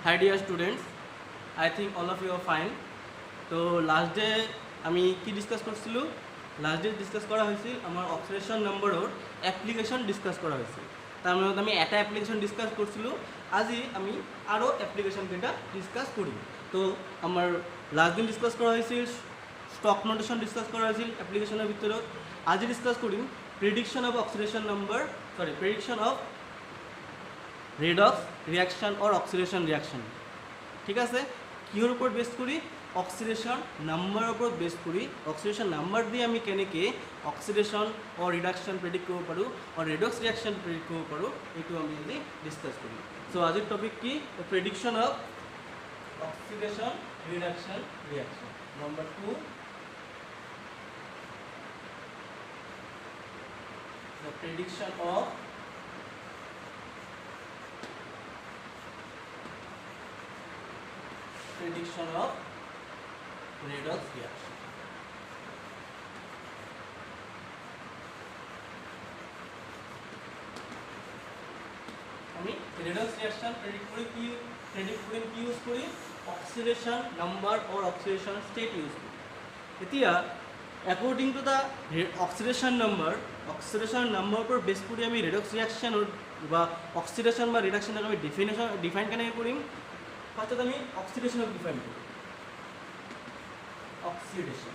Hi dear students, I think all of you are fine. তো last day আমি কি discuss করছিলো last day discuss করা হয়েছিল আমার অক্সিডেশন নম্বৰৰ এপ্লিকেশন ডিসকাস করা হয়েছিল তার মানে আমি এটা এপ্লিকেশন ডিসকাস করছিলো আজি আমি আরও এপ্লিকেশন কেইটা ডিসকাস করিম তো আমার লাষ্ট দিন ডিসকাস করা হয়েছিল স্টক নোটেশন ডিসকাস করা হয়েছিল এপ্লিকেশনের ভিতৰত আজি ডিসকাস কৰিম prediction of oxidation number prediction of redox reaction or oxidation reaction ঠিক আছে কিহৰ ওপৰত বেস কৰি অক্সিডেশন নাম্বাৰৰ ওপৰত বেস কৰি অক্সিডেশন নাম্বাৰ দিয়ে আমি কেনেকৈ অক্সিডেশন অৰ ৰিডাকশন প্ৰেডিক্ট কৰিব পাৰোঁ অৰ ৰেডক্স ৰিয়াকশন প্ৰেডিক্ট কৰিব পাৰোঁ এইটো আমি আজি ডিসকাস কৰিম সো আজিৰ টপিক কি prediction of oxidation reduction reaction number 2 the prediction of redox reaction আমি redox reaction predict করি কি ইউজ করি oxidation number or oxidation state use করি এতিয়া according to the oxidation number উপর বেস করি আমি redox reaction বা অক্সিডেশন বা রিডাকশন আমি ডিফাইন কেনেকৈ কৰিম ফার্স্টত আমি অক্সিডেশনক ডিফাইন করি অক্সিডেশন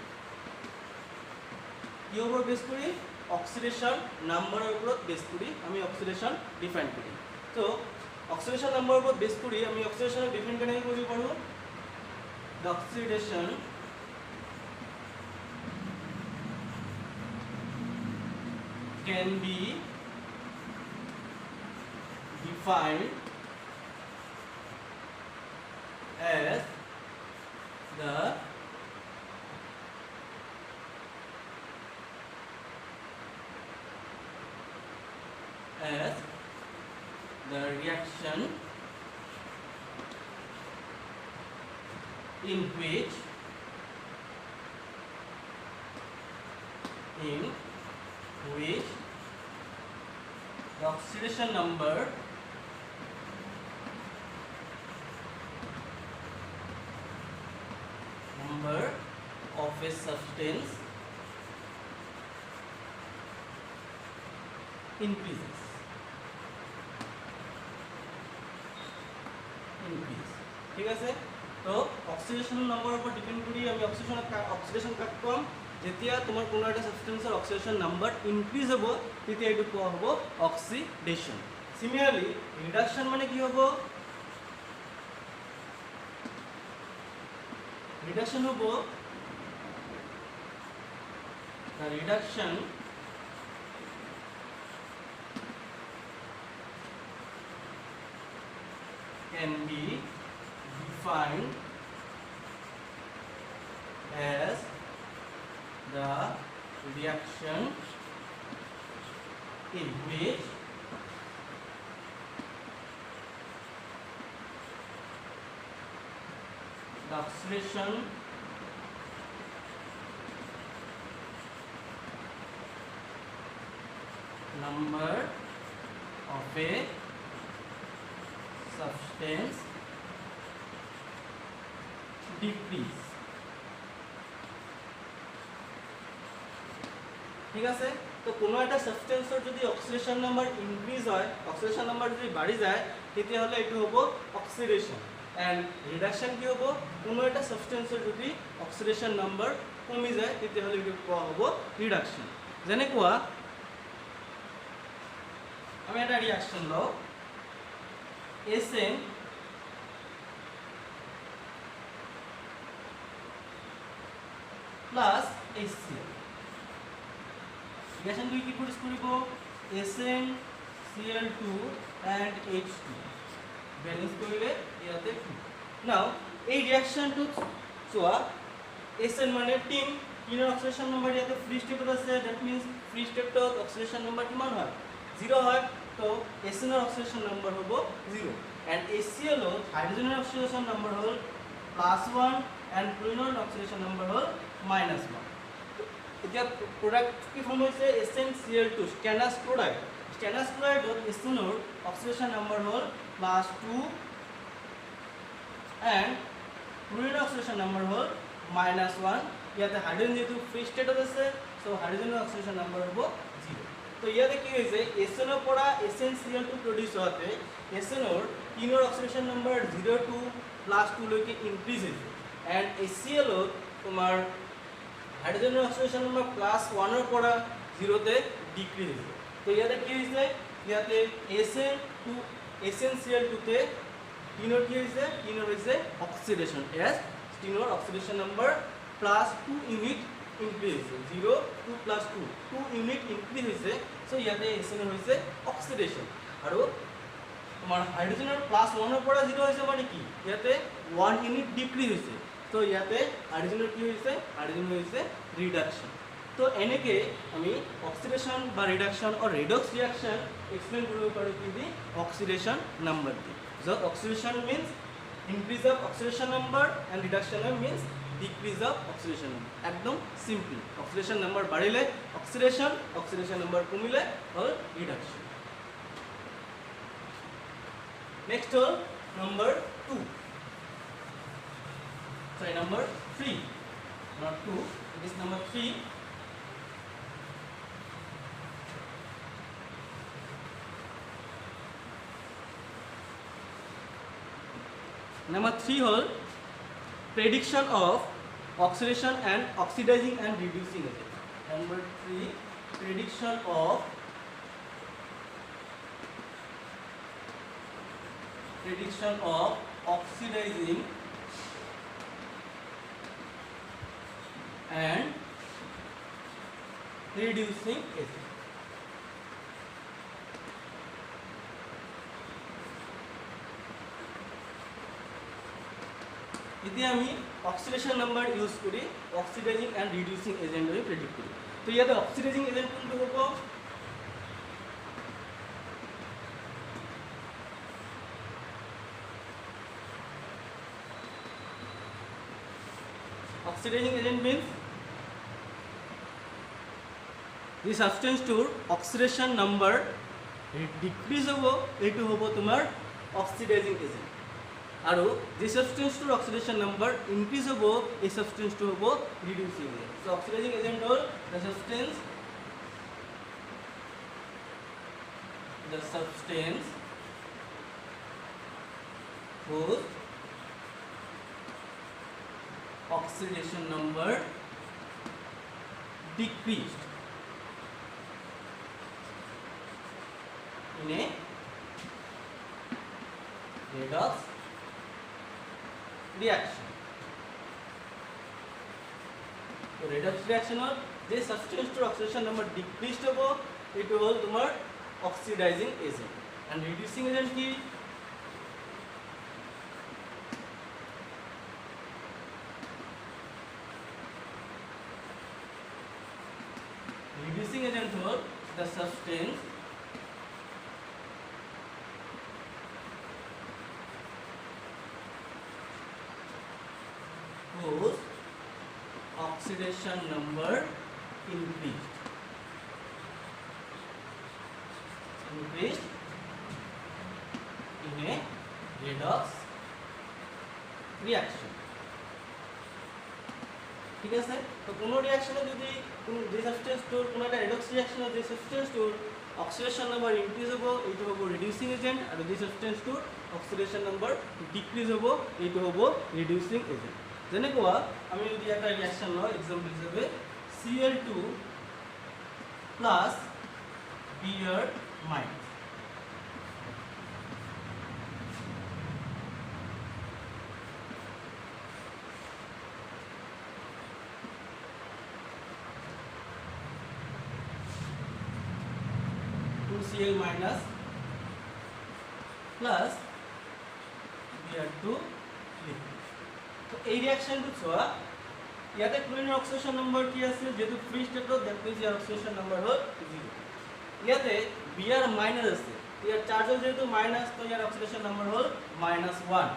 কি উপর বেস করি অক্সিডেশন নাম্বারের উপর বেস করি আমি অক্সিডেশন ডিফাইন করি তো অক্সিডেশন নাম্বারের উপর বেস করি আমি অক্সিডেশন ডিফাইন কেনেকৈ কৰিব পাৰোঁ the oxidation can be defined as the reaction in which the oxidation number of a substance increase ঠিক আছে তো অক্সিডেশন নাম্বাৰৰ ওপৰত ডিপেন্ড কৰি আমি অক্সিডেশন কাক কম যেতিয়া তোমাৰ কোনো এটা সাবস্টেন্সৰ অক্সিডেশন নাম্বাৰ ইনক্ৰিজ হ'ব তেতিয়া এইটো কোৱা হ'ব অক্সিডেশন সিমিলারলি রিডাকশন মানে কি হ'ব রিডাকশন হ'ব the reduction can be defined as the reaction in which the oxidation number of a substance decrease ঠিক আছে তো কোনো এটা সাবস্টেন্সৰ যদি অক্সিডেশন নাম্বার ইনক্রিজ হয় অক্সিডেশন নাম্বার যদি বাঢ়ি যায় তেতিয়া হলে এটো হ'ব অক্সিডেশন এন্ড রিডাকশন কি হ'ব কোনো এটা সাবস্টেন্সৰ যদি অক্সিডেশন নাম্বাৰ কমি যায় তেতিয়া হলে এটো কোৱা হ'ব ৰিডাকশন যেনে কোৱা আমি একটা রিঅ্যাকশন লও SN প্লাস HCl রিঅ্যাকশন দুই কি প্রডিউস করিব SnCl2 and H2 ব্যালেন্স করিলে ইয়াতে 2 নাও এই রিঅ্যাকশনটো চোৱা SN মানে টিন টিনৰ অক্সিডেশন নাম্বার ইয়াতে ফ্রি স্টেটত আছে দ্যাট মিন্স ফ্রি স্টেটত অক্সিডেশন নাম্বার কিমান হয় 0 হয় তো SN এর অক্সিডেশন নাম্বার হবো 0 and HCl হাইড্রোজেনের অক্সিডেশন নাম্বার হল +1 and ক্লোরিনের অক্সিডেশন নাম্বার হল -1 এতিয়া প্রোডাক্ট কি ফর্ম হইছে SnCl2 স্ট্যানাস ক্লোরাইড SN এর অক্সিডেশন নাম্বার হল +2 एंड क्लोरीन ऑक्सीडेशन नंबर हल -1 ইয়াতে হাইড্রোজেন যেহেতু ফ্রি স্টেটত আছে সো হাইড্রোজেনের অক্সিডেশন নাম্বার হবো 0 তো ইয়াতে কি হয়েছে এসএন এর পড়া এসএনসিএল টু প্রডিউস হতে এসএন এর 3 এর অক্সিডেশন নাম্বার 0 টু +2 লৈকে ইনক্রিজ হয়েছে এন্ড এসিএল এর তোমার হাইড্রোজেনের অক্সিডেশন নাম্বার +1 এর পড়া 0 তে ডিক্রিজ হয়েছে তো ইয়াতে কি হয়েছে ইয়াতে এসএন টু এসএনসিএল টু তে 3 এর কি হয়েছে 3 এর হয়েছে অক্সিডেশন এস 3 এর অক্সিডেশন নাম্বার +2 ইউনিট ইনক্রিজ হয়েছে 0 2 +2 2 ইউনিট ইনক্রিজ হয়েছে সো ইয়াতে এসএন এর হয়েছে অক্সিডেশন আর তোমার হাইড্রোজেনের +1 এর পড়া 0 হয়েছে মানে কি ইয়াতে 1 ইউনিট ডিক্রিজ হয়েছে তো ইয়াতে হাইড্রোজেনের কি হয়েছে হাইড্রোজেন হয়েছে রিডাকশন তো এনেকে আমি অক্সিডেশন বা reduction or redox reaction explain করতে পারি কি দি অক্সিডেশন নাম্বার দি যত oxidation means increase of oxidation number and reduction means decrease of oxidation number একদম সিম্পল অক্সিডেশন নাম্বার বাড়িলে অক্সিডেশন অক্সিডেশন নাম্বার কমিলে হল রিডাকশন নেক্সট হল number 2 sorry number 3 not 2 it is number 3 Number 3 whole prediction of oxidation and oxidizing and reducing agent. Number 3 prediction of oxidizing and reducing agent. যদি আমি oxidation number use করি oxidising and reducing agent আমি predict করি তো ইয়াতে oxidising agent কোনটো হ'ব oxidizing agent means the substance to oxidation number decrease hobo etu hobo tomar oxidizing agent aru the substance to oxidation number increase hobo a substance to hobo reducing agent so oxidizing agent or the substance whose oxidation number decreased in a redox reaction. So redox reaction or this substance to oxidation number decreased hobo it will tomar oxidizing agent and reducing agent ki reducing agent was the substance whose oxidation number increased in a redox reaction. ঠিক আছে তো কোনো রিঅ্যাকশনে যদি যে substance টুর কোনো একটা redox রিঅ্যাকশনে যে substance টুর oxidation number increase হবো এইটো হবো রিডিউসিং এজেন্ট আর যে সাবস্টেন্স টুর অক্সিডেশন নাম্বার ডিক্রিজ হবো এইটো হবো রিডিউসিং এজেন্ট যেনেকুৱা আমি যদি একটা রিঅ্যাকশন লওঁ এক্সাম্পল হিচাপে Cl2 plus Br minus Cl minus plus Br2 liquid তো এই রিঅ্যাকশনটো চোৱা ইয়াতে ক্লোরিনের অক্সিডেশন নাম্বার কি আছে যেহেতু ফ্রি স্টেট দ্যাট মিন্স ইয়ার অক্সিডেশন নাম্বার হল 0 ইয়াতে Br মাইনাস আছে ইয়ার চার্জ যেহেতু মাইনাস তো ইয়ার অক্সিডেশন নাম্বার হল -1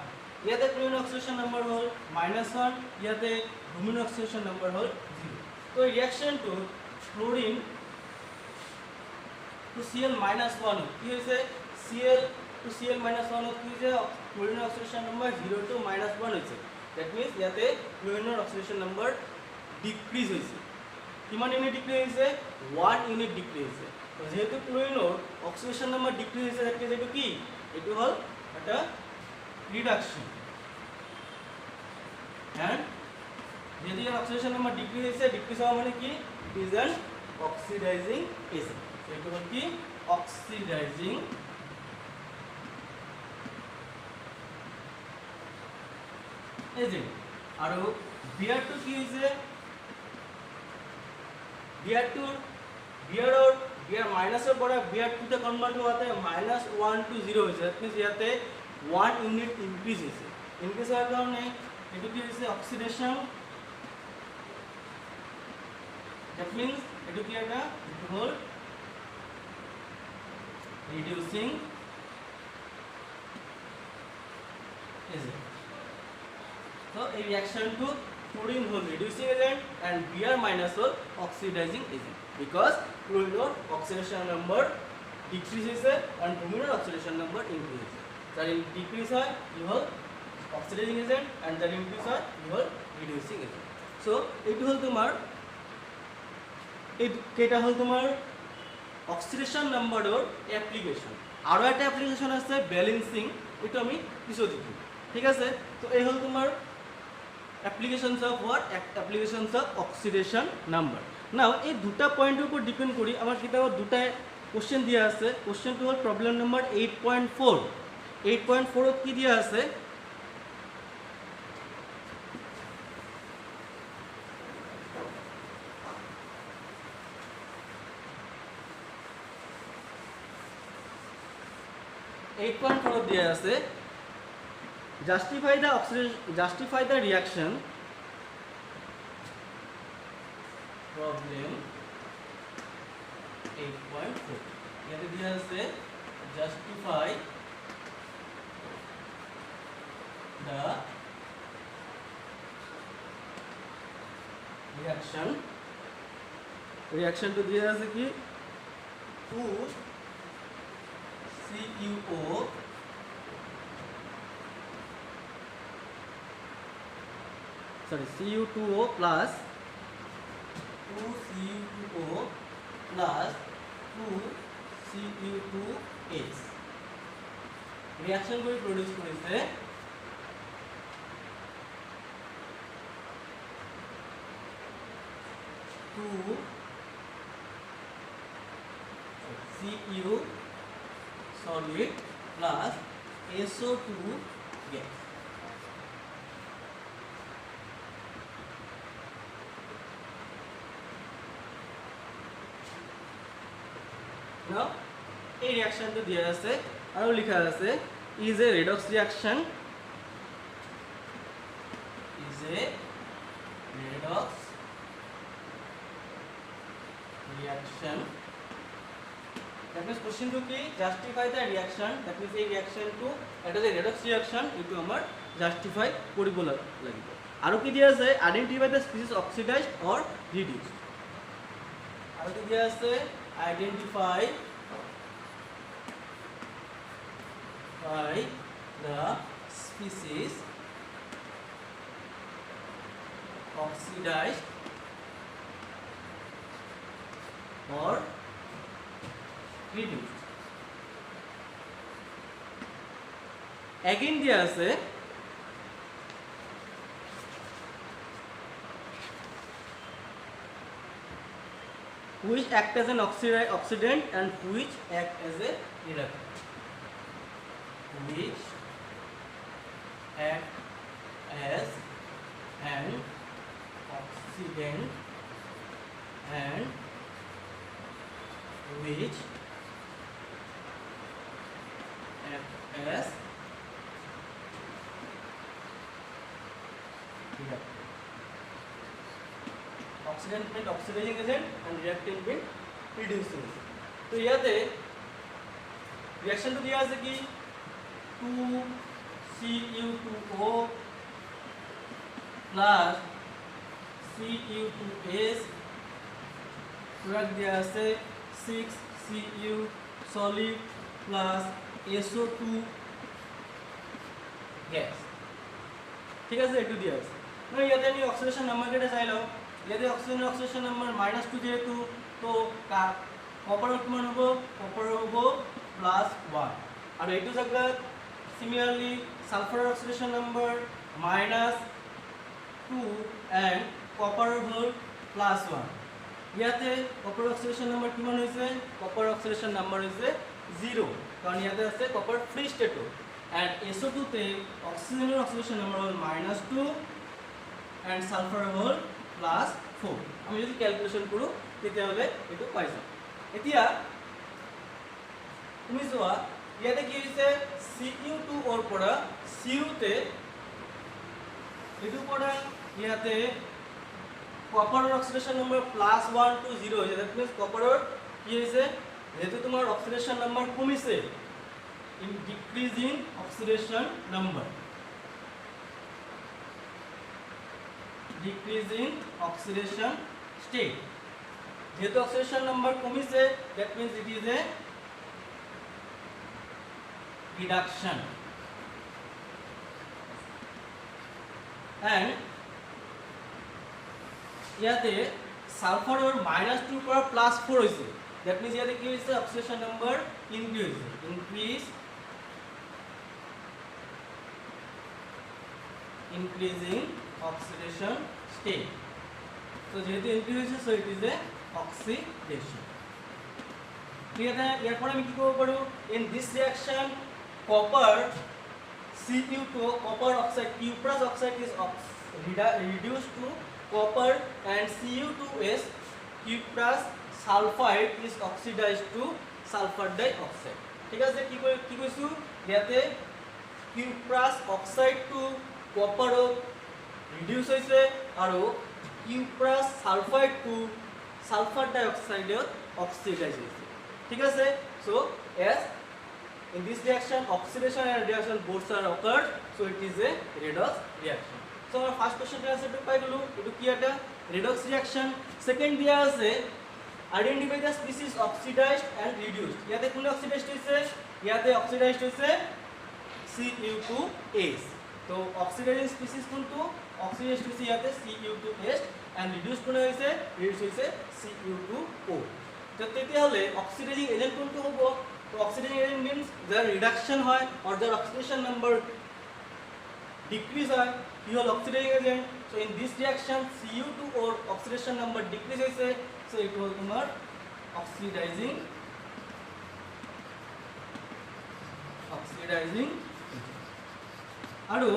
ইয়াতে ক্লোরিনের অক্সিডেশন নাম্বার হল -1 ইয়াতে ব্রোমিনের অক্সিডেশন নাম্বার হল 0 তো reaction to chlorine to Cl minus 1 কি হইছে Cl to Cl minus 1 কি হইছে ক্লোৰিনৰ অক্সিডেশ্যন নম্বৰ 0 to -1 হৈছে দ্যাট মিন্স ইয়াতে ক্লোৰিনৰ অক্সিডেশ্যন নম্বৰ ডিক্ৰিজ হৈছে কিমান ইউনিট ডিক্ৰিজ হৈছে 1 ইউনিট ডিক্ৰিজ হৈছে তো যেহেতু ক্লোৰিনৰ অক্সিডেশ্যন নম্বৰ ডিক্ৰিজ হৈছে দ্যাট মিন্স এটো কি এটো হল এটা রিডাকশন and যদি অক্সিডেশন নাম্বার ডিক্রিজ হইছে ডিক্রিজ হওয়া মানে কি it is an oxidising agent এটা হল কি অক্সিডাইজিং এজেন্ট আর Br2 কি হইছে Br2 Br और Br माइनस এর পরে Br2 তে কনভার্ট হওয়াতে -1 to 0 হইছে দ্যাট মিন্স ইয়াতে 1 ইউনিট ইনক্রিজ হইছে ইনক্রিজ হওয়ার কারণে এটা কি হইছে অক্সিডেশন দ্যাট মিন্স এটা কি এটা হল রিডিউসিং এজেন্ট তো এই রিঅ্যাকশন টু chlorine হল reducing agent and Br minus হল অক্সিডাইজিং এজেন্ট বিকজ ক্লোরিনের অক্সিডেশন নাম্বার ডিক্রিজ হইছে and ব্রোমিনের অক্সিডেশন নাম্বার ইনক্রিজ হইছে যার ডিক্রিজ হয় কি হল অক্সিডাইজিং এজেন্ট and যার ইনক্রিজ হয় কি হল রিডিউসিং এজেন্ট সো এইটো হল তোমার এই কেটা হল তোমার অক্সিডেশন নাম্বারর অ্যাপ্লিকেশন আরো একটা অ্যাপ্লিকেশন আছে ব্যালেন্সিং এটা আমি কিছু দেখি ঠিক আছে তো এই হল তোমার applications of what applications of oxidation number নাও এই দুটা পয়েন্টের উপর ডিপেন্ড করি আমার কিতাবত দুটা কোশ্চেন দিয়া আছে কোশ্চেনটো হল প্রবলেম নাম্বার 8.4 8.4 ত কি দিয়া আছে দিয়া আছে justify the reaction problem 8.4 ইয়াতে দিয়া আছে justify the reaction to দিয়া আছে কি 2CuO Cu2O plus 2Cu2O plus 2Cu2H reaction করে প্রোডিউস করেছে Cu solid plus SO2 gas now এই রিঅ্যাকশন তো দেয়া আছে আর লেখা আছে is a redox reaction that means question to ki justify the reaction that means a reaction to এটা যে redox reaction itu amar justify করিব লাগিব আৰু কি দিয়া আছে identify the species oxidized or reduced আৰু কি দিয়া আছে identify by the species oxidized or reduced again দিয়া আছে which act as an oxidant and which act as a reductant which act as an oxidant and which act as reductant oxidant means oxidizing agent and reactant means reducing agent तो याद है reaction तो दिया है कि 2Cu2O plus Cu2S product दिया है 6Cu solid plus SO2 gas ঠিক আছে এইটো দিয়া আছে মানে ইয়াতে আমি অক্সিডেশন নাম্বার কেটা চাই লও ইয়াতে অক্সিডেশন নাম্বার -2 যেহেতু তো কপাৰৰ কিমান হ'ব কপাৰৰ হ'ব +1 আৰু এইটো জায়গাত সিমিলাৰলি সালফাৰৰ অক্সিডেশন নাম্বাৰ -2 এন্ড কপাৰৰ হ'ল +1 ইয়াতে কপাৰ অক্সিডেশন নাম্বাৰ কিমান হৈছে কপাৰ অক্সিডেশন নাম্বাৰ হৈছে 0 কাৰণ ইয়াতে আছে copper free state and SO2 তে অক্সিজেনৰ অক্সিডেশন নাম্বাৰ হ'ল -2 and সালফাৰ হ'ল +4 আমি যদি ক্যালকুলেশন কৰো তেতিয়া হলে এটো পাই যাম এতিয়া তুমি যোৱা ইয়াতে কি হৈছে Cu2 ওৰ পৰা Cu তে এটো পৰা ইয়াতে কপাৰৰ অক্সিডেশন নাম্বাৰ +1 to 0 হৈছে দ্যাট মিন্স কপাৰৰ কি হৈছে যেহেতু তোমাৰ অক্সিডেশন নাম্বার কমিছে in decreasing oxidation number decreasing oxidation state যেহেতু oxidation number কমিছে that means it is a reduction and ইয়াতে সালফাৰৰ -2 পৰা +4 হৈছে that means ইয়াতে কি হৈছে oxidation number increasing oxidation state so যেহেতু increase so it is a oxidation ইয়াৰ পৰা আমি কি কৰিব পাৰো in this reaction copper Cu2 copper oxide cuprous oxide is reduced to copper and Cu2s cuprous sulfide is oxidized to sulfur dioxide ঠিক আছে কি কৈছো ইয়াতে cuprous oxide to copper reduce হৈছে আৰু cuprous sulfide to sulfur dioxide oxidize হৈছে ঠিক আছে so as in this reaction oxidation and reduction both are occurred so it is a redox reaction so our first question answer to পাই গলো এটো কি এটা redox reaction second দিয়া আছে identify the species oxidized and reduced ইয়াতে কোন oxidized হৈছে ইয়াতে oxidized হৈছে Cu2s তো oxidizing species কোনটো oxidized হৈছে ইয়াতে Cu2s and reduced কোন হৈছে reduced হৈছে Cu2O তো তেতিয়া হলে oxidizing agent কোনটো হ'ব তো oxidizing agent means the reduction হয় or the oxidation number decrease হয় কি হল oxidizing agent so in this reaction Cu2 or oxidation number decrease হৈছে so it will tomar oxidizing আৰু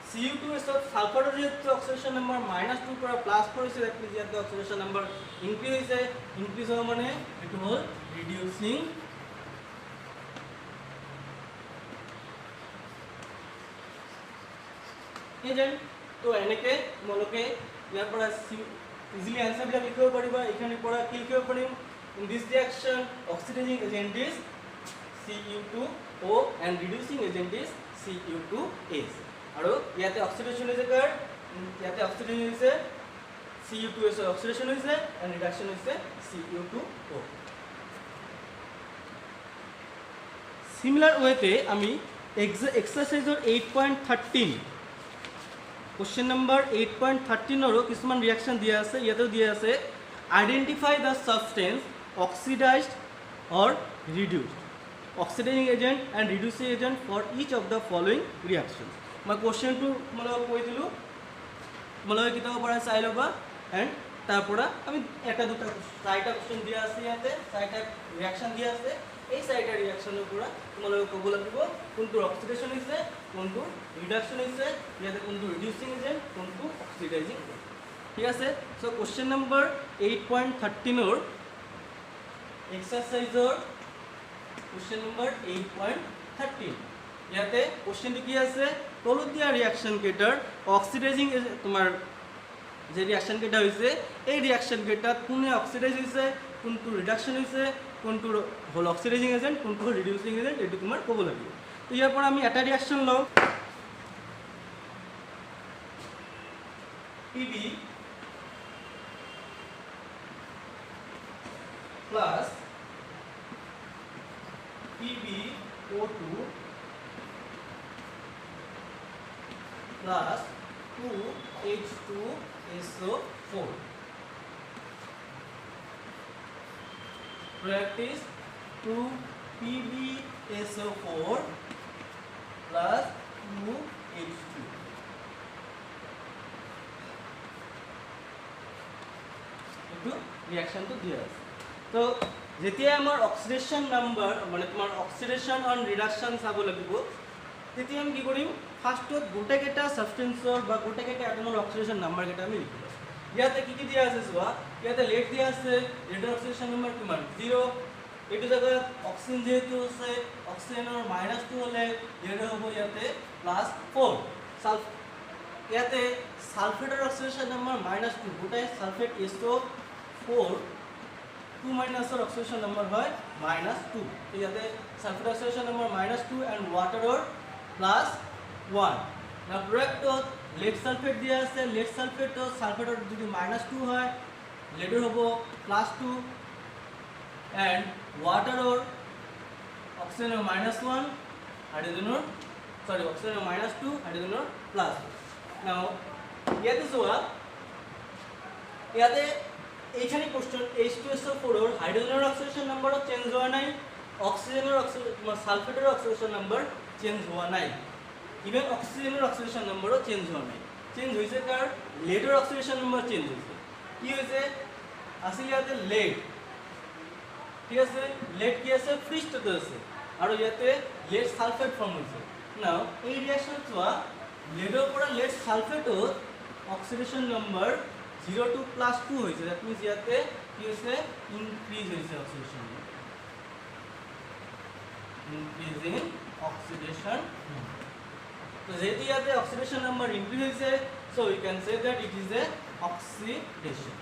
Cu2 is sulfur oxidation number -2 পৰা +4 হৈছে that means ইয়াতে oxidation number increase হোৱা মানে এটো হল reducing agent তো এনেকে মলকে ইয়াৰ পৰা easily answer বিলাক লিখিব পাৰিবা এখানে পৰা কি লিখিব পাৰিম in this reaction oxidizing agent is Cu2O and reducing agent is Cu2s আৰু ইয়াতে oxidation হৈছে কাৰ ইয়াতে oxidation হৈছে Cu2s oxidation হৈছে and reduction হৈছে Cu2O similar way তে আমি exercise 8.13 question number 8.13 ৰো কিছুমান ৰিঅ্যাকশন দিয়া আছে ইয়াতেও দিয়া আছে identify the substance oxidized or reduced oxidizing agent and reducing agent for each of the following reactions মই question to মানে কৈ দিলো মানে কিতাব পৰা চাই লবা and তাৰ পৰা আমি এটা দুটা চাৰিটা question দিয়া আছে ইয়াতে চাৰিটা ৰিঅ্যাকশন দিয়া আছে এই চাৰিটা ৰিঅ্যাকশনৰ পৰা তোমালোকে ক'ব লাগিব কোনটো অক্সিডেশন হৈছে কোনটো ৰিডাকশন হৈছে ইয়াতে কোনটো ৰিডিউসিং এজেন্ট কোনটো অক্সিডাইজিং ঠিক আছে সো কোশ্চেন নম্বৰ 8.13 ৰ এক্সাৰসাইজৰ কোশ্চেন নম্বৰ 8.13 ইয়াতে কোশ্চেনটো কি আছে তলতিয়া ৰিঅ্যাকশন কেটাৰ অক্সিডাইজিং তোমাৰ যে ৰিঅ্যাকশন কেটা হৈছে এই ৰিঅ্যাকশন কেটা কোনে অক্সিডাইজ হৈছে কোনটো ৰিডাকশন হৈছে কোনটো হল অক্সিডাইজিং এজেন্ট কোনটো হল ৰিডিউসিং এজেন্ট এটো তোমাৰ ক'ব লাগিব তো ইয়াৰ পৰা আমি এটা ৰিঅ্যাকশন লও Pb plus PbO2 plus 2H2SO4. Product is 2PbSO4 plus 2H2. into reaction to this. So যেতিয়া আমাৰ অক্সিডেশন নাম্বাৰ মানে তোমাৰ অক্সিডেশন অন ৰিডাকশন চাব লাগিব, তেতিয়া আমি কি কৰিম, ফাৰ্ষ্টত গোটেইকেইটা সাবস্টেন্সৰ বা গোটেইকেইটা এটমৰ অক্সিডেশন নাম্বাৰ কেইটা আমি লিখিম। ইয়াতে কি দিয়া আছে চোৱা, ইয়াতে লেট দিয়া আছে, লেটৰ অক্সিডেশন নাম্বাৰ কিমান 0, এইটো জায়গাত অক্সিজেন যেহেতু আছে, অক্সিজেনৰ -2 হলে লেট হ'ব ইয়াতে +4। ইয়াতে সালফেটৰ অক্সিডেশন নাম্বাৰ -2, গোটেই সালফেট SO4 2 মাইনাসৰ অক্সিডেশন নাম্বাৰ হয় -2। তো ইয়াতে সালফেট অক্সিডেশন নাম্বাৰ -2 এন্ড ওয়াটাৰৰ +1। না প্ৰডাক্টত লেড সালফেট দিয়া আছে, লেড সালফেটত সালফেটৰ যদি -2 হয়, লেডৰ হ'ব +2 এন্ড ওয়াটাৰৰ অক্সিজেনৰ -1, হাইড্ৰোজেনৰ অক্সিজেনৰ -2, হাইড্ৰোজেনৰ +1। নাও ইয়াতে চোৱা, ইয়াতে এইখানে কোশ্চেন H2SO4 এর হাইড্রোজেনের অক্সিডেশন নাম্বারও চেঞ্জ হওয়া নাই, অক্সিজেনের সালফেটের অক্সিডেশন নাম্বার চেঞ্জ হওয়া নাই, ইভেন অক্সিজেনের অক্সিডেশন নাম্বারও চেঞ্জ হওয়া নাই। চেঞ্জ হয়েছে কার লেডের অক্সিডেশন নাম্বার চেঞ্জ হয়েছে। কি হয়েছে, আসলে ইয়াতে লেড, ঠিক আছে, লেড কি আছে ফ্রি স্টেটে আছে, আর ইয়াতে লেড সালফেট ফর্ম হয়েছে। নাও এই রিঅ্যাকশন চোৱা, লেডৰ পৰা লেড সালফেটত অক্সিডেশন নাম্বার 0 to +2 হয়েছে। দ্যাট মিন্স ইয়াতে কি হয়েছে, ইনক্রিজ হয়েছে অক্সিডেশন, ইনক্রিজিং অক্সিডেশন। তো যেহেতু ইয়াতে অক্সিডেশন নাম্বার ইনক্রিজ হয়েছে, so we can say that it is a oxidation.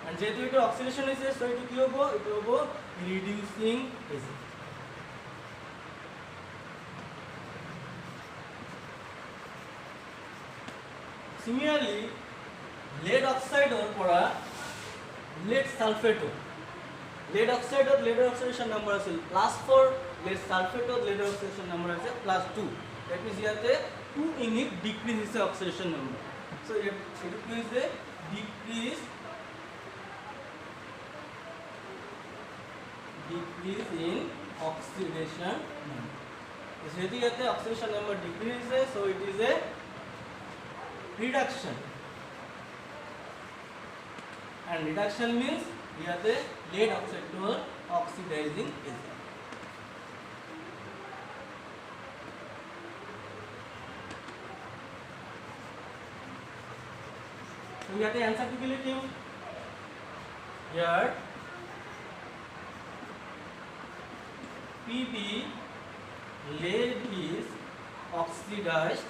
And যেহেতু এটা অক্সিডেশন হয়েছে, সো এটা কি হবো, এটা হবো reducing agent. Similarly, lead oxide or pora lead sulfate, lead oxide or lead oxidation number is +4, lead sulfate or lead oxidation number is +2. That means here the 2 unit decrease is the oxidation number. So it is a decrease in oxidation number. So here the oxidation number decreases, so it is a reduction, and reduction means here the lead oxide to oxidizing agent. So here the answer to be written here, Pb lead is oxidized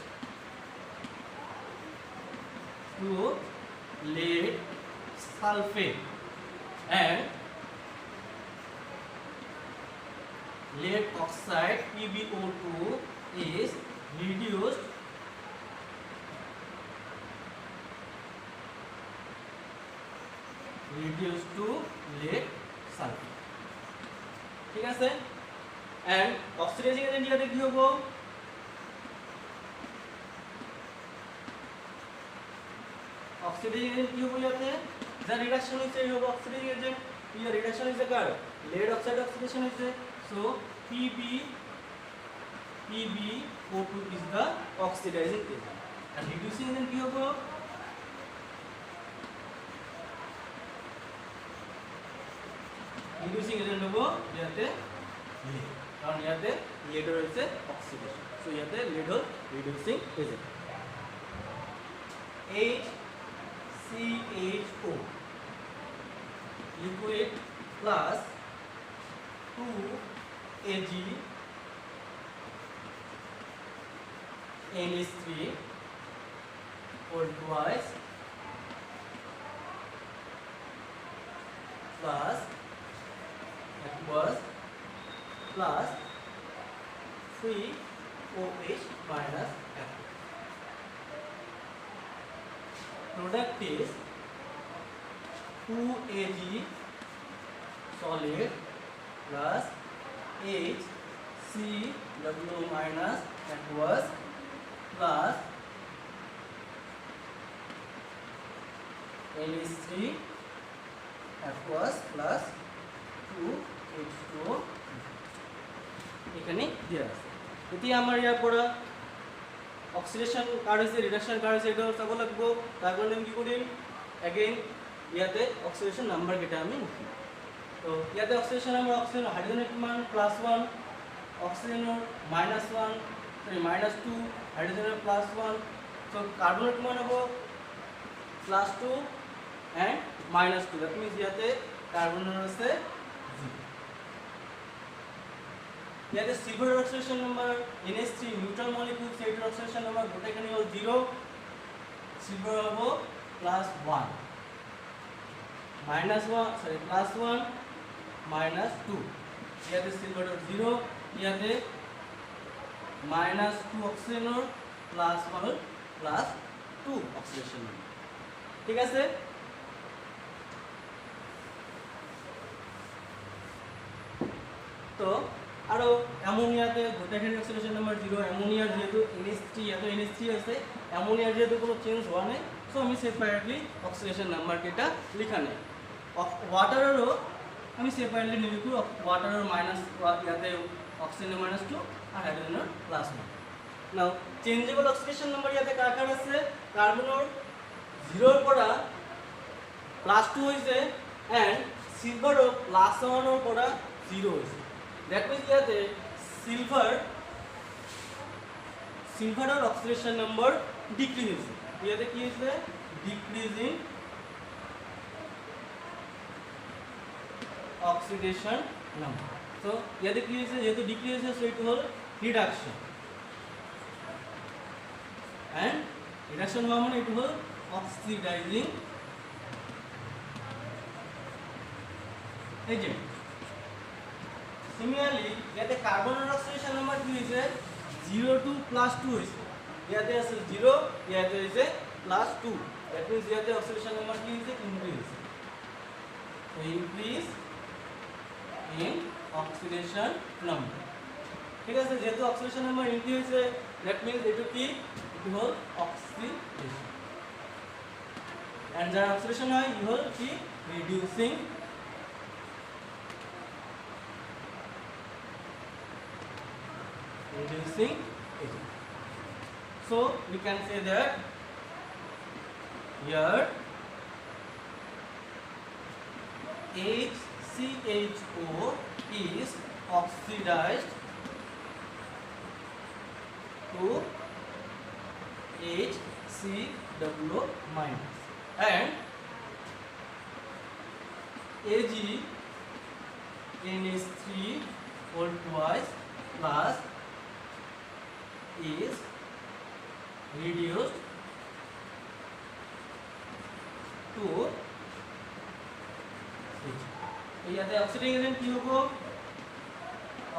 to lead sulfate and lead oxide PbO2 is reduced to lead sulfate। ঠিক আছে, and oxidizing agent ইয়াতে কি হ'ব, oxidizing agent কি হ'ব, ইয়াতে যা reduction হইছে এই হ'ব oxidizing agent। ইয়াৰ রিডাকশন হইছে কার lead oxide oxidation হইছে, so PbO2 is the oxidizing agent, and reducing agent কি হ'ব, reducing agent হ'ব ইয়াতে lead, কারণ ইয়াতে lead হইছে oxidation, so ইয়াতে lead hall reducing agent। HCHO liquid plus 2Ag NH3 or twice plus aqueous plus 3OH minus F. Product is 2Ag solid plus HCl CW minus aqueous plus NH3 aqueous plus 2H2O এখানে দেওয়া আছে। এতিয়া আমার ইয়ার পড়া oxidation card হয়েছে, reduction card হয়েছে, এটা চাব লাগবো। তার কারণে আমি কি করিম, এগেইন ইয়াতে অক্সিডেশন নাম্বার কেটা আমি লিখি। তো ইয়াতে অক্সিডেশন নাম্বার, অক্সিজেন হাইড্রোজেনের মান +1, অক্সিজেনের -1 সরি -2, হাইড্রোজেনের +1, সো কার্বনের মান হবো +2 and -2, দ্যাট মিন্স ইয়াতে কার্বনের আছে 0। ইয়াতে silver oxidation number NH3 neutral molecule, সেইটার অক্সিডেশন নাম্বার গোটা এখানে হলো 0, সিলভার হবো +1 +1 -2, ইয়াতে সিলভারের 0, ইয়াতে -2 অক্সিজেনের +2 অক্সিডেশন। ঠিক আছে, তো আরো অ্যামোনিয়াতে গোটাখানি অক্সিডেশন নাম্বার 0, অ্যামোনিয়ার যেহেতু NH3 এত NH3 আছে, অ্যামোনিয়ার যেহেতু কোনো চেঞ্জ হওয়া নেই, সো আমি সেপারেটলি অক্সিডেশন নাম্বার কেটা লিখা নেই। ওয়াটারেরও আমি সেপারেটলি লিখব, ওয়াটারের ইয়াতে অক্সিজেনের -2 আর হাইড্রোজেনের +1। নাও চেঞ্জেবল অক্সিডেশন নাম্বার ইয়াতে কার কার আছে, কার্বনের 0 এর পড়া +2 হইছে এন্ড সিলভারও +1 এর পড়া 0 হইছে। দ্যাট মিন্স ইয়াতে সিলভারের অক্সিডেশন নাম্বার ডিক্রিজ হইছে। ইয়াতে কি হইছে, ডিক্রিজিং অক্সিডেশন নাম্বার। তো ইয়াতে কি হইছে, যেহেতু ডিক্রিজ হইছে সো ইট হল রিডাকশন, এন্ড রিডাকশন হওয়া মানে ইট হল অক্সিডাইজিং এজেন্ট। সিমিলারলি ইয়াতে কার্বনের অক্সিডেশন নাম্বার কি হইছে, 0 to +2 হইছে। ইয়াতে আছে 0, ইয়াতে হইছে +2, দ্যাট মিন্স ইয়াতে অক্সিডেশন নাম্বার কি হইছে, ইনক্রিজ হইছে। তো ইনক্রিজ ইন অক্সিডেশন নাম্বার। ঠিক আছে, যেহেতু অক্সিডেশন নাম্বার ইনক্রিজ হইছে, দ্যাট মিন্স এটা কি, ইট হল অক্সিডেশন, এন্ড যার অক্সিডেশন হয় ই হল কি, reducing agent. So we can say that here HCHO is oxidized to HCW minus, and AgNH3 whole twice plus is reduced to H. ইয়াতে oxidant agent কি হবো,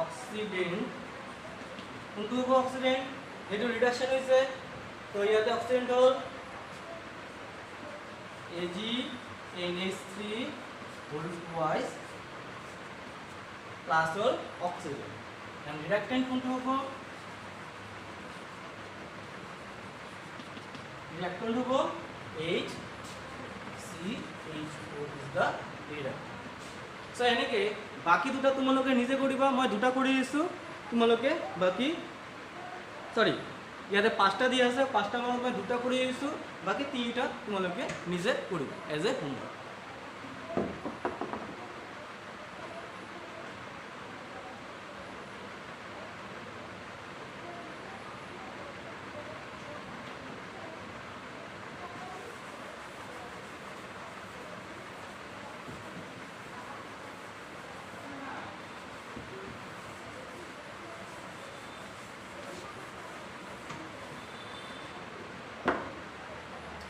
oxidant কোনটো হবো, oxidant যেটো reduction হইছে, তো ইয়াতে অক্সিডেন্ট হল AgNH3 whole twice plus হল অক্সিডেন্ট, এন্ড রিডাকটেন্ট কোনটো হবো, রিডাকটেন্ট হবো HCHO is the reductant. So এনেকে বাকি দুটা তোমালোকে নিজে কৰিবা, মই দুটা কৰি দিছো তোমালোকে, বাকি সৰি ইয়াতে 5টা দিয়া আছে, 5টা মই দুটা কৰি দিছো, বাকি 3টা তোমালোকে নিজে কৰিবা এজ এ হোমৱৰ্ক।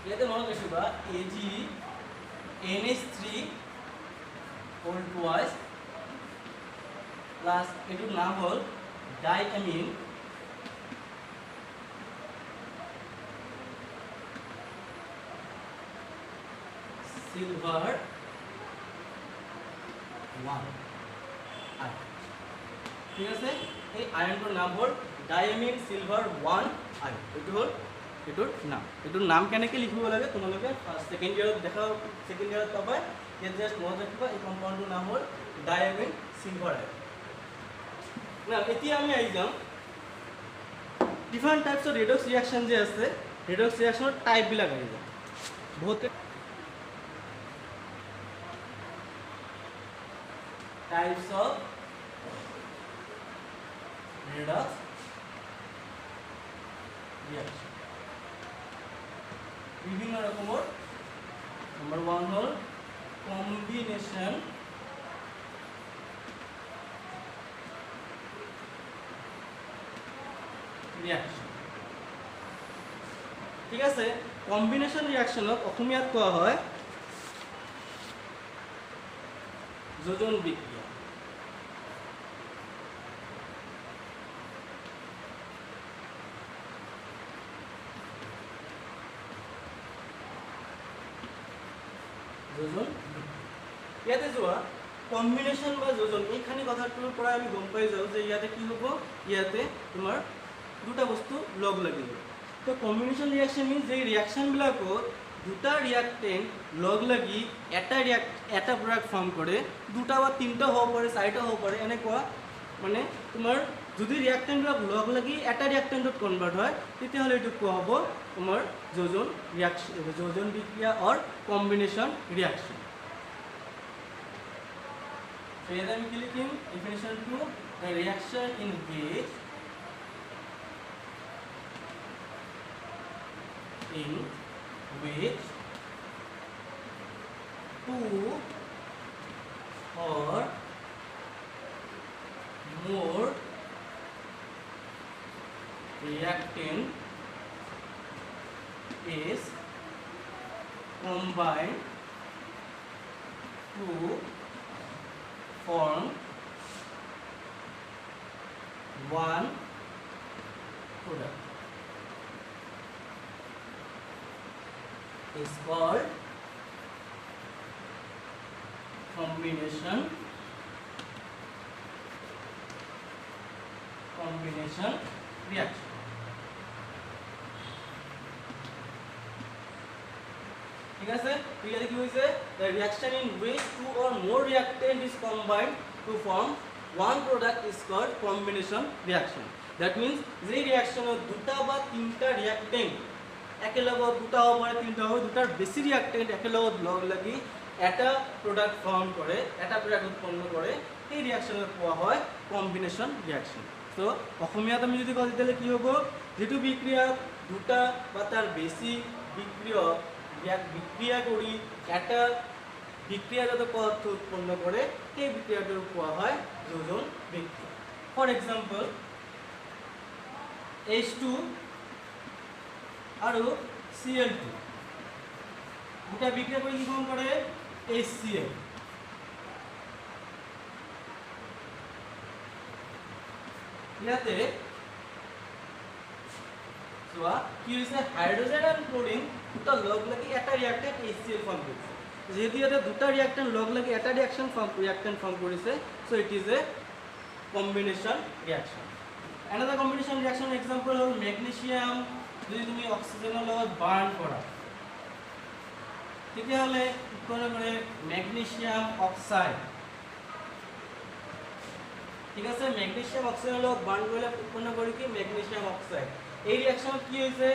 ইয়াতে মনত ৰাখিবা AgNH3 whole twice প্লাস এটাৰ নাম হল ডাইঅ্যামিন সিলভাৰ 1 ঠিক আছে। এই আয়নটোৰ নাম হ'ল ডাইমিন সিলভাৰ 1 আয়ন। এইটো হ'ল এটোৰ নাম। এটোৰ নাম কেনেকৈ লিখিব লাগে তোমালোকে সেকেন্ড ইয়াৰত দেখা, সেকেন্ড ইয়াৰত পাবা। ইয়াত জাস্ট মনত ৰাখিবা এই কম্পাউণ্ডটোৰ নাম হ'ল ডাইমিন সিলভাৰ আয়ন। না এতিয়া আমি আহি যাম different types of redox reaction যে আছে, রেডক্স রিয়াকশনের টাইপবিলাক আহি যায় বহুত টাইপস অফ রেডক্স রিয়াকশন বিভিন্ন রকমের। নাম্বার 1 হল কম্বিনেশন রিয়াকশন। ঠিক আছে, কম্বিনেশন রিয়াকশনক অসমীয়াত কোৱা হয় যোজন বিক্ৰিয়া। যোজন ইয়াতে যোৱা কম্বিনেশন বা যোজন এইখানি কথাটোৰ পৰা আমি গম পাই যাওঁ যে ইয়াতে কি হ'ব, ইয়াতে তোমাৰ দুটা বস্তু লগ লাগিব। তো কম্বিনেশন রিয়াকশন মিন্স যে রিয়াকশনবিলাকত দুটা রিয়াক্টেন্ট লগ লাগি এটা প্রোডাক্ট ফর্ম করে, দুটা বা তিনটা হ'ব পাৰে, চাৰিটা হ'ব পাৰে, এনেকুৱা মানে তোমাৰ যদি ৰিয়াক্টেন্টবিলাক লগ লাগি এটা ৰিয়াক্টেন্টত কনভাৰ্ট হয় তেতিয়াহ'লে এইটো কোৱা হ'ব তোমাৰ যোজন রিয়াকশন, যোজন বিক্রিয়া অর কম্বিনেশন রিয়াকশন। তো ইয়াতে আমি কি লিখিম, definition 2 the reaction in which two or more reactant is combined to form one product is called combination reaction. ঠিক আছে, ইয়াতে কি হৈছে, the reaction in which two or more reactant is combined to form one product is called combination reaction. That means যে রিঅ্যাকশনত দুটা বা তিনটা রিঅ্যাক্টেন্ট একেলগত, দুটা হ'ব পাৰে তিনটা হ'ব, দুটাৰ বেছি ৰিঅ্যাক্টেন্ট একেলগত লগ লাগি এটা প্ৰোডাক্ট ফৰ্ম কৰে, এটা প্ৰোডাক্ট উৎপন্ন কৰে, এই ৰিঅ্যাকশনক কোৱা হয় কম্বিনেশন রিঅ্যাকশন। তো অসমীয়াত আমি যদি কওঁ তেতিয়াহ'লে কি হ'ব, যেটো বিক্রিয়াত দুটা বা তার বেশি বিক্রিয়া কৰি এটা বিক্ৰিয়াগত পদাৰ্থ উৎপন্ন কৰে, সেই বিক্ৰিয়াটোক কোৱা হয় যোজন বিক্ৰিয়া। ফৰ এক্সাম্পল H2 আৰু Cl2 দুটা বিক্ৰিয়া কৰি কি ফৰ্ম কৰে HCl। ইয়াতে চোৱা কি হৈছে, হাইড্ৰোজেন আৰু ক্লোৰিন দুটা লগ লাগি এটা ৰিঅ্যাক্টেন্ট HCl ফৰ্ম কৰিছে। যেহেতু ইয়াতে দুটা ৰিঅ্যাক্টেন্ট লগ লাগি এটা ৰিঅ্যাক্টেন্ট ফৰ্ম কৰিছে, so it is A combination reaction. another combination reaction example hall magnesium যদি তুমি অক্সিজেনৰ লগত বাৰ্ণ কৰা তেতিয়াহ'লে উৎপন্ন কৰে ম্যাগনেসিয়াম অক্সাইড। ঠিক আছে, ম্যাগনেসিয়াম অক্সাইডৰ লগত বাৰ্ণ কৰিলে উৎপন্ন কৰে কি ম্যাগনেসিয়াম অক্সাইড। এই ৰিঅ্যাকশনত কি হৈছে,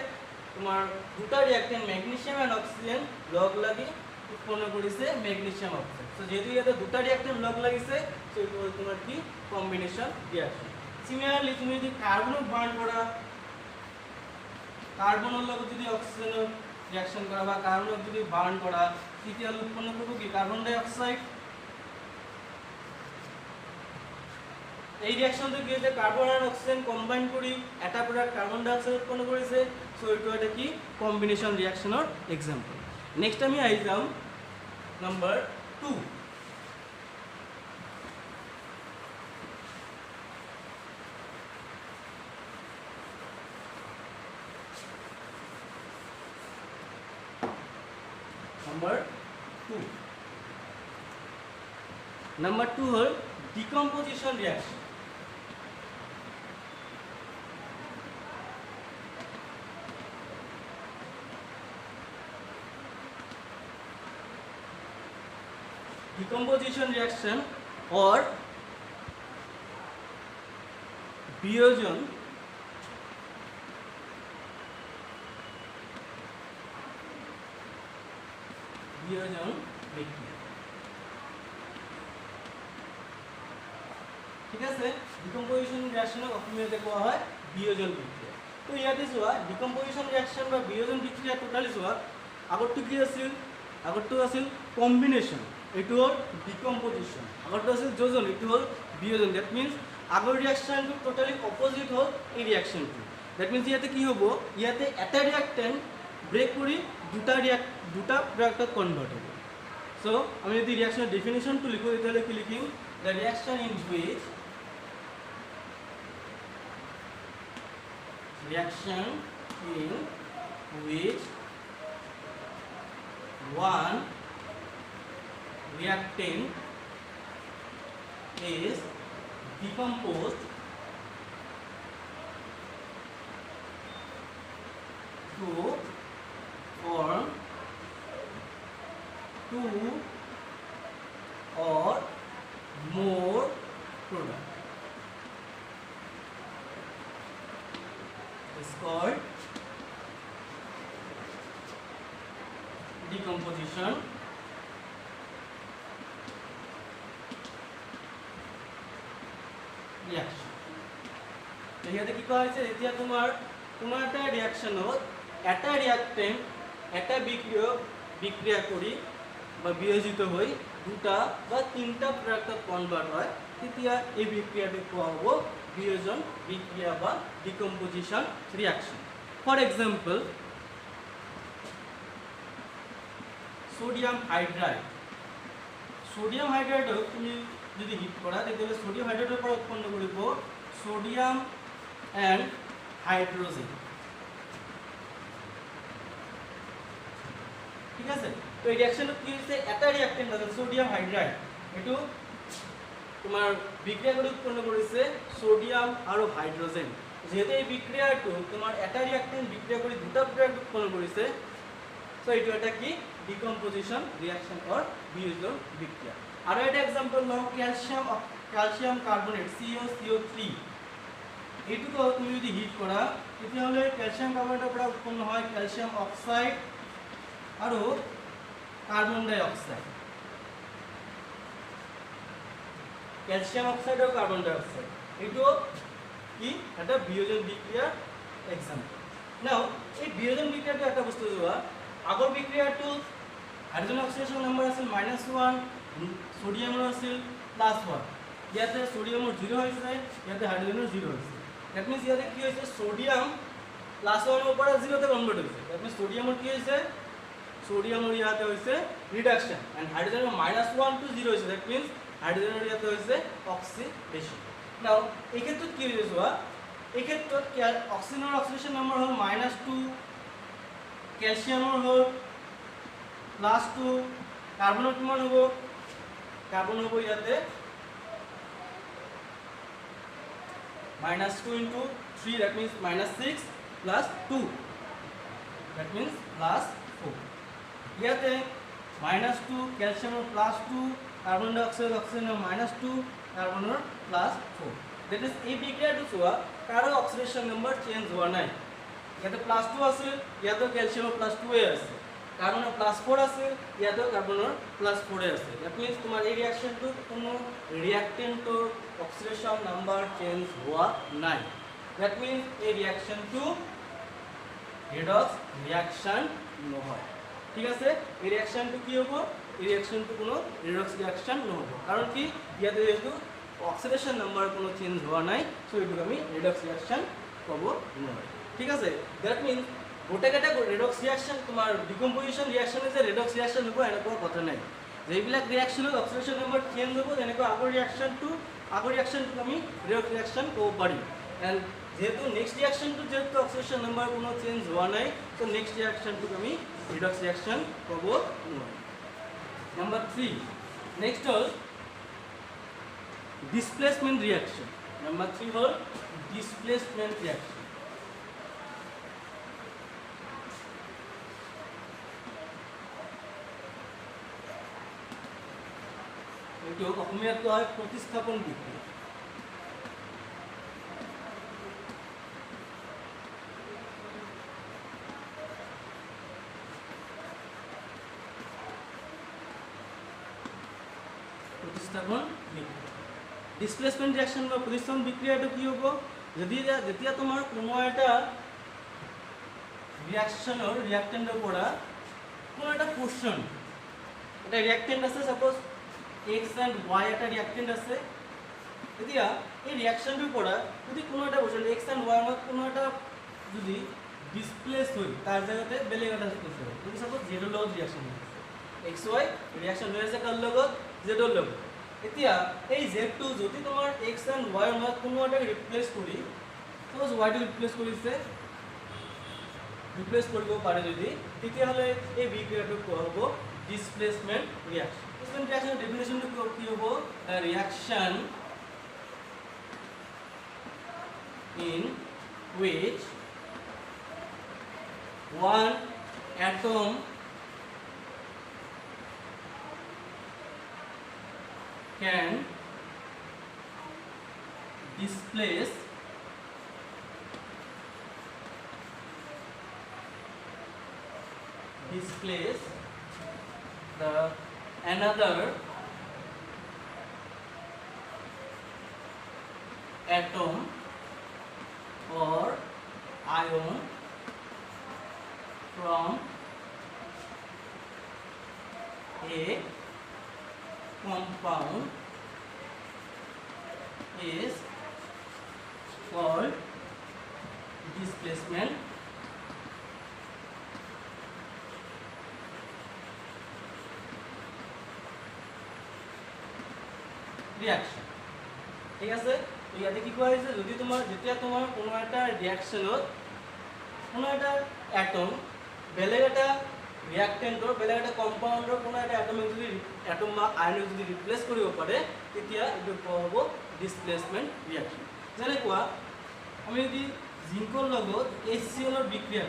তোমাৰ দুটা ৰিঅ্যাক্টেন্ট ম্যাগনেসিয়াম এন্ড অক্সিজেন লগ লাগি উৎপন্ন কৰিছে ম্যাগনেসিয়াম অক্সাইড। সো যেহেতু ইয়াতে দুটা ৰিঅ্যাক্টেন্ট লগ লাগিছে, সো এইটো হ'ল তোমাৰ কি কম্বিনেশন রিঅ্যাকশন। সিমিলারলি তুমি যদি কার্বনক বার্ন করা, কার্বনের লগত যদি অক্সিজেনের রিঅ্যাকশন করা বা কার্বনক যদি বার্ন করা, তেতিয়াহ'লে উৎপন্ন করব কি কার্বন ডাই অক্সাইড। এই রিঅ্যাকশনটো কি হৈছে, কার্বন আর অক্সিজেন কম্বাইন কৰি এটা প্ৰডাক্ট কাৰ্বন ডাই অক্সাইড উৎপন্ন কৰিছে। সো এইটো এটা কি কম্বিনেশন ৰিঅ্যাকশনৰ এক্সাম্পল। নেক্সট আমি আহি যাম number 2। Number 2 hall decomposition reaction. decomposition reaction or বিয়োজন বিক্রিয়া। ঠিক আছে, ডিকম্পোজিশন রিঅ্যাকশনক অসমীয়াতে কোৱা হয় বিয়োজন বিক্ৰিয়া। তো ইয়াতে চোৱা ডিকম্পোজিশন ৰিঅ্যাকশন বা বিয়োজন বিক্ৰিয়া টোটালি চোৱা আগৰটো কি আছিল, আগৰটো আছিল কম্বিনেশন, এইটো হ'ল ডিকম্পোজিশন, আগৰটো আছিল যোজন, এইটো হ'ল বিয়োজন। দ্যাট মিন্স আগৰ রিঅ্যাকশনটো টোটালি অপোজিট হ'ল এই রিঅ্যাকশনটো। দ্যাট মিন্স ইয়াতে কি হ'ব, ইয়াতে এটা রিঅ্যাক্টেন্ট ব্রেক কৰি দুটা প্রোডাক্টত কনভার্ট হ'ব। সো আমি যদি রিঅ্যাকশনের ডেফিনিশনটো লিখো তেতিয়াহ'লে কি লিখিম, the reaction in which one reactant is decomposed to form two or more products is called decomposition reaction। তো ইয়াতে কি কোৱা হৈছে, এতিয়া তোমাৰ কোনো এটা ৰিঅ্যাকশনত এটা ৰিঅ্যাক্টেন্ট এটা বিক্ৰিয়া কৰি বা বিয়োজিত হৈ দুটা বা তিনটা প্ৰোডাক্টত কনভাৰ্ট হয়, তেতিয়া এই বিক্ৰিয়াটো কোৱা হ'ব বিয়োজন বিক্ৰিয়া বা decomposition reaction. For example sodium hydride, sodium হাইড্ৰাইডক তুমি যদি হিট কৰা তেতিয়াহ'লে সোডিয়াম হাইড্ৰাইডৰ পৰা উৎপন্ন কৰিব সোডিয়াম এণ্ড হাইড্ৰোজেন। ঠিক আছে, তো এই ৰিঅ্যাকশনত কি হৈছে, এটা ৰিঅ্যাক্টেন্ট আছে সোডিয়াম হাইড্ৰাইড, এটো তোমাৰ বিক্ৰিয়া কৰি উৎপন্ন কৰিছে সোডিয়াম আৰু হাইড্ৰোজেন। যেহেতু এই বিক্ৰিয়াটো তোমাৰ এটা ৰিঅ্যাক্টেন্ট বিক্ৰিয়া কৰি দুটা প্ৰোডাক্ট উৎপন্ন কৰিছে, সো এইটো এটা কি ডিকম্পোজিশন ৰিঅ্যাকশন অৰ বিয়োজন বিক্ৰিয়া। আৰু এটা এক্সাম্পল লওঁ, ক্যালসিয়াম কাৰ্বনেট CaCO3, এইটোকে তুমি যদি হিট কৰা তেতিয়াহ'লে ক্যালসিয়াম কাৰ্বনেটৰ পৰা উৎপন্ন হয় ক্যালসিয়াম অক্সাইড আৰু কাৰ্বন ডাই অক্সাইড। ক্যালসিয়াম অক্সাইড আৰু কাৰ্বন ডাই অক্সাইড এইটো কি এটা বিয়োজন বিক্ৰিয়াৰ এক্সাম্পল। নাও এই বিয়োজন বিক্ৰিয়াটো এটা বস্তু যোৱা আগৰ বিক্ৰিয়াটো হাইড্ৰোজেন অক্সিডেশন নাম্বাৰ আছিল -1, সোডিয়ামৰ আছিল +1, ইয়াতে সোডিয়ামৰ 0 হৈছে, ইয়াতে হাইড্ৰোজেনৰ 0 হৈছে। দ্যাট মিন্স ইয়াতে কি হৈছে, সোডিয়াম +1 ৰ পৰা 0 তে কনভাৰ্ট হৈছে। দ্যাট মিন্স সোডিয়ামৰ কি হৈছে, সোডিয়ামৰ ইয়াতে হৈছে ৰিডাকশন এন্ড হাইড্ৰোজেনৰ -1 to 0 হৈছে। দ্যাট মিন্স হাইড্ৰোজেনৰ ইয়াতে হৈছে অক্সিডেশন। নাও এই ক্ষেত্ৰত কি হৈছে চোৱা, এই ক্ষেত্ৰত অক্সিজেনৰ অক্সিডেশন নাম্বাৰ হ'ল -2, ক্যালসিয়ামৰ হ'ল +2, কাৰ্বনৰ কিমান হ'ব, কার্বন হ'ব ইয়াতে -2 into 3, that means -6 plus 2, that means +4। ইয়াতে -2 ক্যালসিয়ামৰ +2, কাৰ্বন ডাই অক্সাইড অক্সিজেনৰ -2, কাৰ্বনৰ +4। that is এই বিক্ৰিয়াটো চোৱা কাৰো অক্সিডেশন নাম্বাৰ চেঞ্জ হোৱা নাই। ইয়াতে +2 আছে, ইয়াতে ক্যালসিয়ামৰ +2 আছে, কাৰ্বনৰ +4 আছে, ইয়াতে কাৰ্বনৰ +4 আছে। দ্যাট মিন্স তোমাৰ এই ৰিঅ্যাকশনটো কোনো ৰিঅ্যাক্টেন্টৰ অক্সিডেশন নাম্বাৰ চেঞ্জ হোৱা নাই। দ্যাট মিন্স এই রিঅ্যাকশনটো রিডক্স রিঅ্যাকশন নহয়। ঠিক আছে, এই রিঅ্যাকশনটো কি হ'ব, এই রিঅ্যাকশনটো কোনো রিডক্স রিঅ্যাকশন নহ'ব, কাৰণ কি ইয়াতে যেহেতু অক্সিডেশন নাম্বাৰ কোনো চেঞ্জ হোৱা নাই, সো এইটোক আমি ৰিডক্স ৰিঅ্যাকশন ক'ব নোৱাৰি। ঠিক আছে, দ্যাট মিন্স গোটেইকেইটা ৰেডক্স ৰিঅ্যাকশন তোমাৰ ডিকম্পোজিশন ৰিঅ্যাকশনে যে ৰেডক্স ৰিঅ্যাকশন হ'ব এনেকুৱা কথা নাই। যেইবিলাক ৰিঅ্যাকশনত অক্সিডেশন নাম্বাৰ চেঞ্জ হ'ব তেনেকুৱা আগৰ ৰিঅ্যাকশনটোক আমি ৰেডক্স ৰিঅ্যাকশন ক'ব পাৰিম। এণ্ড যেহেতু নেক্সট ৰিঅ্যাকশনটো যেহেতু অক্সিডেশন নাম্বাৰ কোনো চেঞ্জ হোৱা নাই, তো নেক্সট ৰিঅ্যাকশনটোক আমি ৰিডক্স ৰিঅ্যাকশন ক'ব নোৱাৰিম। নাম্বাৰ 3 নেক্সট হ'ল ডিসপ্লেসমেন্ট ৰিঅ্যাকশন। নাম্বাৰ 3 হ'ল ডিসপ্লেসমেন্ট ৰিঅ্যাকশন। এইটো অসমীয়াত কোৱা হয় প্ৰতিস্থাপন বিক্ৰিয়া। প্ৰতিস্থাপন বিক্ৰিয়া ডিসপ্লেসমেন্ট ৰিঅ্যাকশন বা প্ৰতিস্থাপন বিক্ৰিয়াটো কি হ'ব যদি যেতিয়া তোমাৰ কোনো এটা ৰিঅ্যাকশনৰ ৰিঅ্যাক্টেন্টৰ পৰা কোনো এটা পোর্শন এটা রিঅ্যাক্টেন্ট আছে সাপোজ x and y এটা রিঅ্যাক্টেন্ট আছে এতিয়া এই ৰিঅ্যাকশনটোৰ পৰা যদি কোনো এটা পোৰ্শন x and y ৰ কোনো এটা যদি ডিসপ্লেস হয় তাৰ জায়গাতে বেলেগ এটা ডিসপ্লেস হয় যদি সাপোজ z ৰ লগত ৰিঅ্যাকশন আছে x y ৰিঅ্যাকশন হৈ আছে কাৰ লগত z ৰ লগত এতিয়া এই z টো যদি তোমাৰ x and y ৰ লগত কোনো এটা ৰিপ্লেস কৰি সাপোজ y টো ৰিপ্লেস কৰিছে ৰিপ্লেস কৰিব পাৰে যদি তেতিয়াহলে এই বিক্ৰিয়াটো কোৱা হ'ব ডিসপ্লেসমেন্ট ৰিঅ্যাকশন ডিসপ্লেসমেন্ট ৰিঅ্যাকশনৰ ডেফিনিশনটো কি হ'ব reaction in which one atom can displace the another atom or ion from a compound is called displacement reaction ঠিক আছে ইয়াতে কি কোৱা হৈছে যদি তোমাৰ যেতিয়া তোমাৰ কোনো এটা ৰিঅ্যাকশনত কোনো এটা এটম বেলেগ এটা ৰিঅ্যাক্টেন্টৰ বেলেগ এটা কম্পাউণ্ডৰ কোনো এটা এটমিক যদি এটম বা আয়নক যদি ৰিপ্লেস কৰিব পাৰে তেতিয়া এইটো কোৱা হ'ব ডিসপ্লেসমেন্ট ৰিঅ্যাকশন যেনেকুৱা আমি যদি জিংকৰ লগত HCl ৰ বিক্ৰিয়া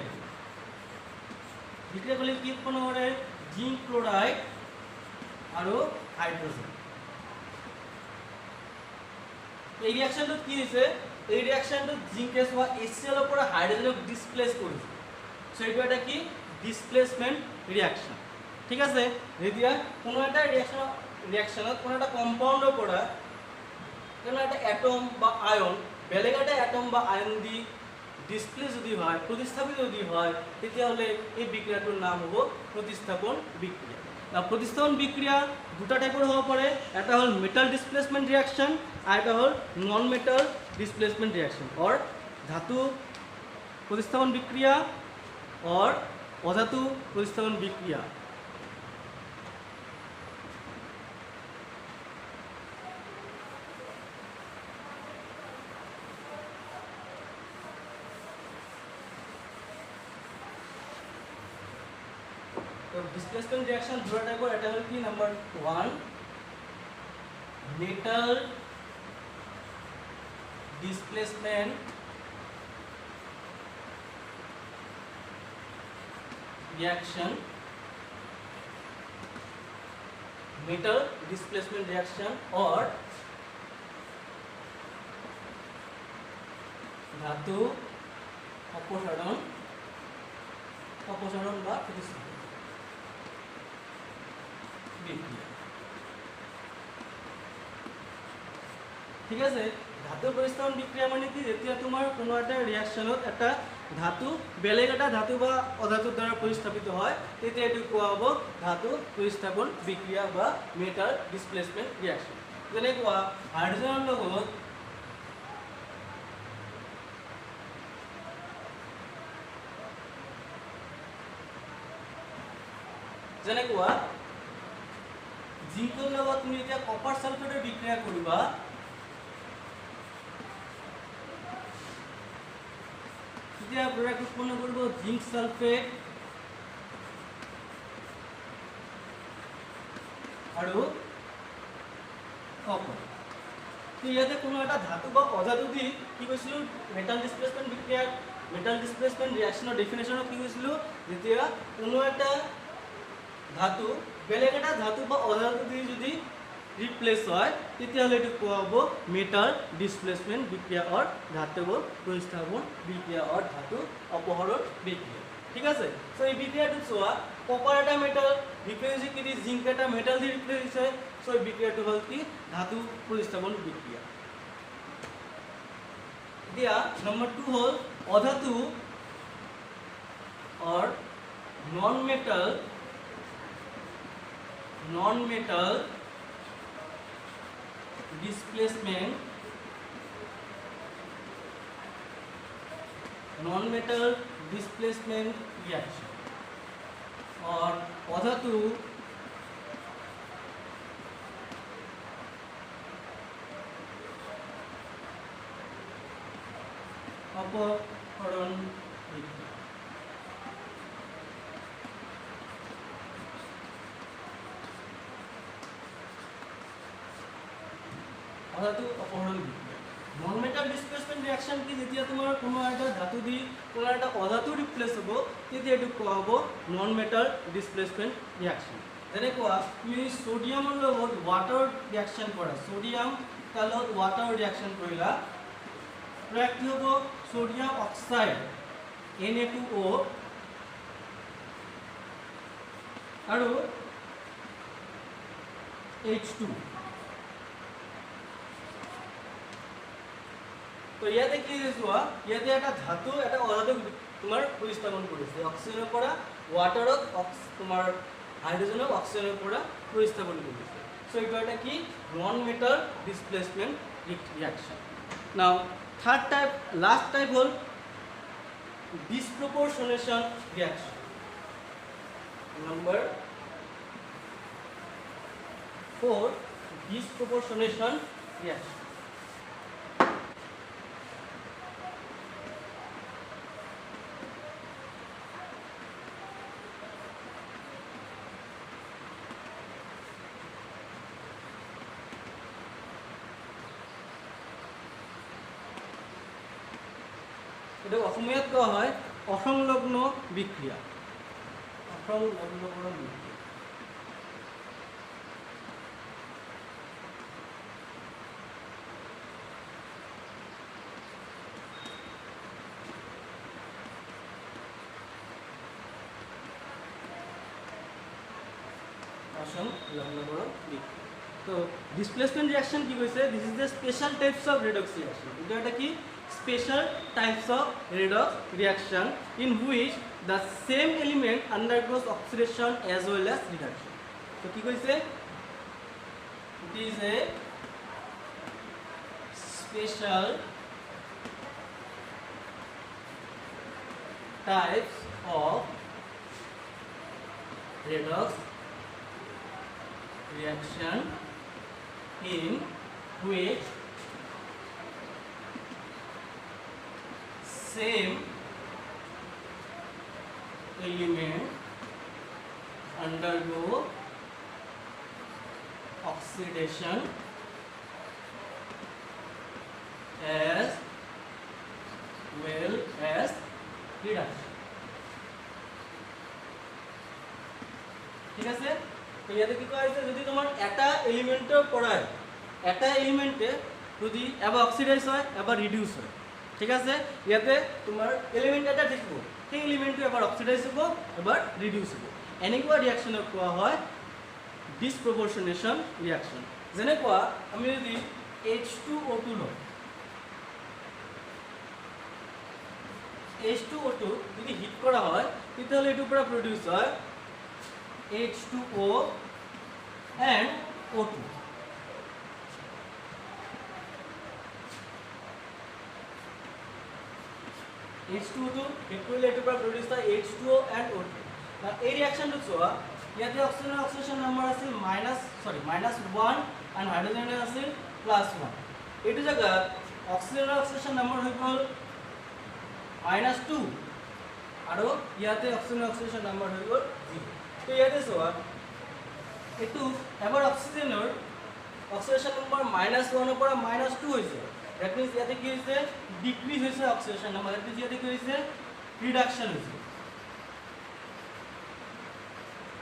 কৰিলে কি উৎপন্ন কৰে জিংক ক্লোৰাইড আৰু হাইড্ৰোজেন এই ৰিঅ্যাকশনটো কি হৈছে এই ৰিঅ্যাকশনটো জিংক এছ বা HCl ৰ পৰা হাইড্ৰোজেনক ডিসপ্লেস কৰিছে সো এইটো এটা কি ডিসপ্লেসমেন্ট ৰিঅ্যাকশন ঠিক আছে যেতিয়া কোনো এটা ৰিঅ্যাকশনত কোনো এটা কম্পাউণ্ডৰ পৰা কোনো এটা এটম বা আয়ন বেলেগ এটা এটম বা আয়ন দি ডিসপ্লেস যদি হয় প্ৰতিস্থাপিত যদি হয় তেতিয়াহলে এই বিক্ৰিয়াটোৰ নাম হ'ব প্ৰতিস্থাপন বিক্ৰিয়া না প্ৰতিস্থাপন বিক্ৰিয়া দুটা টাইপৰ হ'ব পাৰে এটা হল মেটাল ডিসপ্লেসমেন্ট রিঅ্যাকশন আর এটা হল নন মেটাল ডিসপ্লেসমেন্ট রিঅ্যাকশন और ধাতু प्रतिस्थापन বিক্রিয়া और अधातु प्रतिस्थापन বিক্রিয়া तो डिस्प्लेसमेंट रिएक्शन দুটা টাইপৰ এটা হল কি number 1 metal displacement reaction metal displacement reaction और धातु अपसारण বা प्रतिस्थापन বিক্রিয়া ঠিক আছে ধাতু प्रतिस्थापन বিক্রিয়া মানে কি যেতিয়া তোমাৰ কোনো এটা ৰিঅ্যাকশনত এটা ধাতু বেলেগ এটা ধাতু বা অধাতুৰ দ্বাৰা প্ৰতিস্থাপিত হয় তেতিয়া এটো কোৱা হ'ব ধাতু প্ৰতিস্থাপন বিক্ৰিয়া বা মেটাল ডিসপ্লেসমেন্ট ৰিঅ্যাকশন যেনে কোৱা হাইড্ৰোজেনৰ লগত যেনে কোৱা জিংকৰ লগত তুমি এতিয়া কপাৰ সালফেটৰ বিক্ৰিয়া কৰিবা তেতিয়া প্ৰডাক্ট উৎপন্ন কৰিব জিংক সালফেট আৰু কপাৰ তো ইয়াতে কোনো এটা ধাতু বা অধাতু দি কি কৈছিলো মেটাল ডিসপ্লেসমেন্ট বিক্রিয়া মেটাল ডিসপ্লেসমেন্ট ৰিঅ্যাকশনৰ ডেফিনেশন কি কৈছিলো যেতিয়া কোনো এটা ধাতু বেলেগ এটা ধাতু বা অধাতু দি যদি ৰিপ্লেচ হয় তেতিয়াহ'লে এইটো কোৱা হ'ব মেটাল ডিছপ্লেচমেণ্ট বিক্ৰিয়া অৰ ধাতৱ প্ৰতিস্থাপন বিক্ৰিয়া অৰ ধাতু অপহৰণ বিক্ৰিয়া ঠিক আছে সো এই বিক্ৰিয়াটো চোৱা কপাৰ এটা মেটাল ৰিপ্লেচ হৈছে কি জিংক এটা মেটাল দি ৰিপ্লেচ হৈছে সো এই বিক্ৰিয়াটো হ'ল কি ধাতু প্ৰতিস্থাপন বিক্ৰিয়া এতিয়া নম্বৰ 2 হ'ল অধাতু or non-metal displacement reaction or অধাতু অপহরণ বিক্রিয়া অধাতু অপহরণ বিক্রিয়া নন মেটাল ডিসপ্লেসমেন্ট রিঅ্যাকশন কি যেতিয়া তোমাৰ কোনো এটা ধাতু দি কোনো এটা অধাতু ৰিপ্লেচ হ'ব তেতিয়া এইটো কোৱা হ'ব নন মেটাল ডিসপ্লেসমেন্ট ৰিঅ্যাকশন যেনে কোৱা তুমি সোডিয়ামৰ লগত ওৱাটাৰ ৰিঅ্যাকশন কৰা সোডিয়াম তাৰ লগত ওৱাটাৰ ৰিঅ্যাকশন কৰিলা প্ৰয়াস কি হ'ব সোডিয়াম অক্সাইড Na2O আৰু H2 তো ইয়াতে কি চোৱা ইয়াতে এটা ধাতু এটা অধাতু তোমাৰ প্ৰতিস্থাপন কৰিছে অক্সিজেনৰ পৰা ওৱাটাৰত তোমাৰ হাইড্ৰোজেনক অক্সিজেনৰ পৰা প্ৰতিস্থাপন কৰিছে সো এইটো এটা কি নন মেটাল ডিসপ্লেসমেন্ট ৰিঅ্যাকশন নাও থাৰ্ড টাইপ লাষ্ট টাইপ হ'ল disproportionation reaction number 4 disproportionation reaction এটা অসমীয়াত কোৱা হয় অসংলগ্ন বিক্রিয়া অসংলগ্নকরণ বিক্রিয়া অসংলগ্নকরণ বিক্রিয়া তো ডিসপ্লেসমেন্ট রিঅ্যাকশন কি কৈছে this is the special types of redox reaction এটা কি special types of redox reaction in which the same element undergoes oxidation as well as reduction. So ki koise it is a special types of redox reaction in which same element undergo oxidation as well as reduction ঠিক আছে তো ইয়াতে কি কোৱা হৈছে যদি তোমাৰ এটা এলিমেন্টৰ পৰা এটা এলিমেন্টে যদি এবাৰ অক্সিডাইজ হয় এবাৰ ৰিডিউস হয় ঠিক আছে ইয়াতে তোমাৰ এলিমেন্ট এটা থাকিব সেই এলিমেন্টটো এবাৰ অক্সিডাইজ হ'ব এবাৰ ৰিডিউস হ'ব এনেকুৱা ৰিঅ্যাকশনক কোৱা হয় ডিসপ্ৰপোৰ্শনেশন ৰিঅ্যাকশন যেনে কোৱা আমি যদি H2O2 লওঁ H2O2 যদি হিট কৰা হয় তেতিয়াহ'লে এইটোৰ পৰা প্ৰডিউস হয় H2O and O2 H2O2 hit কৰিলে এইটোৰ পৰা প্ৰডিউস হয় H2O and O2 now এই ৰিঅ্যাকশনটো চোৱা ইয়াতে অক্সিজেনৰ অক্সিডেশন নাম্বাৰ আছিল -1 and হাইড্ৰোজেনৰ আছিল +1 এইটো জায়গাত অক্সিজেনৰ অক্সিডেশন নাম্বাৰ হৈ গ'ল -2 আৰু ইয়াতে অক্সিজেনৰ অক্সিডেশন নাম্বাৰ হৈ গ'ল 0 তো ইয়াতে চোৱা এটো এবাৰ অক্সিজেনৰ অক্সিডেশন নাম্বাৰ -1 ৰ পৰা -2 হৈছে দ্যাট মিন্স ইয়াতে কি হৈছে ডিক্ৰিজ হৈছে অক্সিডেশন নাম্বাৰ ইয়াতে ইয়াতে কি হৈছে ৰিডাকশন হৈছে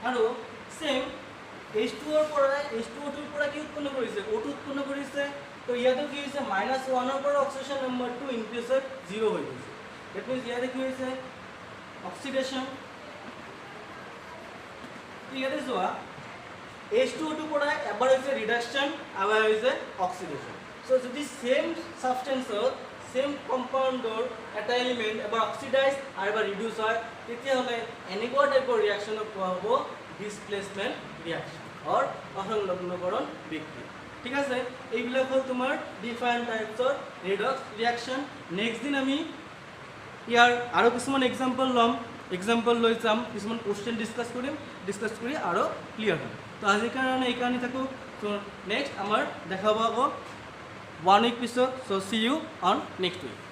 আৰু সেম H2 ৰ পৰা H2O2 ৰ পৰা কি উৎপন্ন কৰিছে O2 উৎপন্ন কৰিছে তো ইয়াতে কি হৈছে -1 ৰ পৰা অক্সিডেশন নম্বৰটো ইনক্ৰিজ হৈ 0 হৈ গৈছে দ্যাট মিন্স ইয়াতে কি হৈছে অক্সিডেশন ইয়াতে যোৱা H2O2 পৰা এবাৰ হৈছে ৰিডাকশন এবাৰ হৈছে অক্সিডেশন সো যদি সেম সাবস্টেন্সৰ সেম কম্পাউন্ডৰ এটা এলিমেন্ট এবাৰ অক্সিডাইজ আৰু এবাৰ ৰিডিউস হয় তেতিয়া হলে এনেকুৱা টাইপৰ ৰিঅ্যাকশন কোৱা হ'ব ডিসপ্লেসমেন্ট ৰিঅ্যাকশন অৰ অসংলগ্নকৰণ বিক্ৰিয়া ঠিক আছে এইবিলাক হল তোমাৰ ডিফাৰেন্ট টাইপসৰ ৰিডক্স ৰিঅ্যাকশন নেক্সট দিন আমি ইয়াৰ আৰু কিছুমান এক্সাম্পল লম এক্সাম্পল লৈ যাম কিছুমান কোশ্চেন ডিসকাস কৰি আৰু ক্লিয়াৰ হ'ব তো আজিৰ কাৰণে এই কাৰণে থাকো তো নেক্সট আমাৰ দেখাব আকৌ 1 উইক পিছত so see you on next week